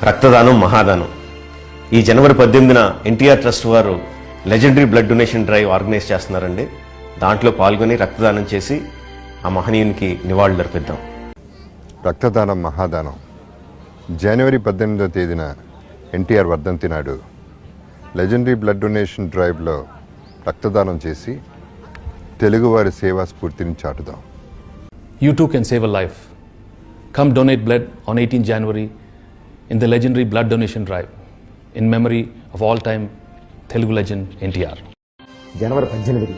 రక్తదానం మహాదానం. ఈ జనవరి 18న ఎన్టీఆర్ ట్రస్ట్ వారు legendary blood donation drive organise చేస్తున్నారండి. దాంట్లో పాల్గొని రక్తదానం చేసి ఆ మహనీయునికి నివాళులు అర్పిద్దాం. రక్తదానం మహాదానం. జనవరి 18వ తేదీన ఎన్టీఆర్ వర్ధంతి నాడు లెజెండరీ బ్లడ్ డొనేషన్ డ్రైవ్లో రక్తదానం చేసి తెలుగువారి సేవా స్ఫూర్తిని చాటుదాం. You too can save a life. Come donate blood on 18 January in the legendary blood donation drive in memory of all-time Telugu legend NTR. జనవరి 18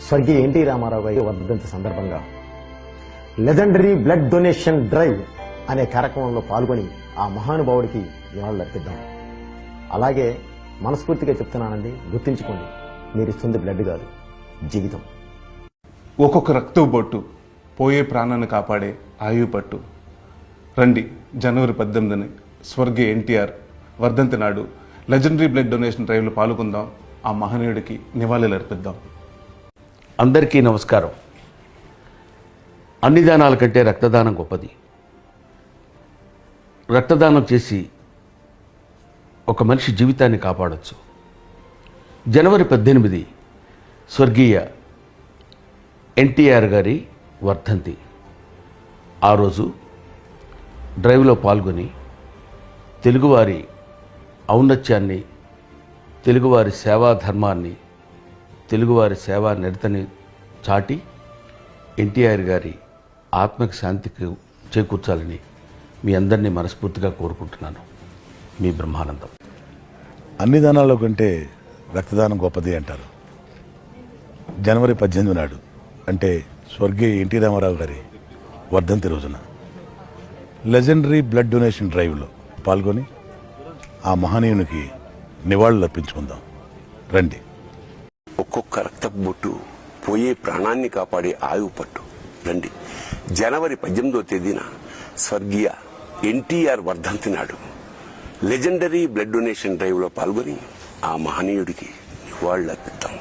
స్వర్గీయ ఎన్టీ రామారావు గారి వర్ధంతి సందర్భంగా లెజెండరీ బ్లడ్ డొనేషన్ డ్రైవ్ అనే కార్యక్రమంలో పాల్గొని ఆ మహానుభావుడికి నివాళులు అర్పిద్దాం. అలాగే మనస్ఫూర్తిగా చెప్తున్నానండి, గుర్తించుకోండి, మీరు ఇస్తుంది బ్లడ్ కాదు, జీవితం. ఒక్కొక్క రక్తపు బొట్టు పోయే ప్రాణాన్ని కాపాడే ఆయువు పట్టు. రండి, జనవరి 18ని స్వర్గీయ ఎన్టీఆర్ వర్ధంతి నాడు లెజెండరీ బ్లడ్ డొనేషన్ డ్రైవ్లో పాల్గొందాం. ఆ మహనీయుడికి నివాళులు అర్పిద్దాం. అందరికీ నమస్కారం. అన్ని దానాల కంటే రక్తదానం గొప్పది. రక్తదానం చేసి ఒక మనిషి జీవితాన్ని కాపాడవచ్చు. జనవరి 18 స్వర్గీయ ఎన్టీఆర్ గారి వర్ధంతి. ఆ రోజు డ్రైవ్లో పాల్గొని తెలుగువారి ఔన్నత్యాన్ని, తెలుగువారి సేవా ధర్మాన్ని, తెలుగువారి సేవా నిరతని చాటి ఎన్టీఆర్ గారి ఆత్మకి శాంతికి చేకూర్చాలని మీ అందరినీ మనస్ఫూర్తిగా కోరుకుంటున్నాను. మీ బ్రహ్మానందం. అన్ని దానాల్లో కంటే రక్తదానం గొప్పది అంటారు. జనవరి 18 నాడు అంటే స్వర్గీయ ఎన్టీ రామారావు గారి వర్ధంతి రోజున లెజెండరీ బ్లడ్ డొనేషన్ డ్రైవ్లో పాల్గొని ఆ మహనీయునికి నివాళులు అర్పించుకుందాం. రండి. ఒక్కొక్క రక్తపు బొట్టు పోయే ప్రాణాన్ని కాపాడే ఆయువు పట్టు. రండి, జనవరి 18వ తేదీన స్వర్గీయ ఎన్టీఆర్ వర్ధంతి నాడు లెజెండరీ బ్లడ్ డొనేషన్ డ్రైవ్లో పాల్గొని ఆ మహనీయుడికి నివాళులు అర్పిద్దాం.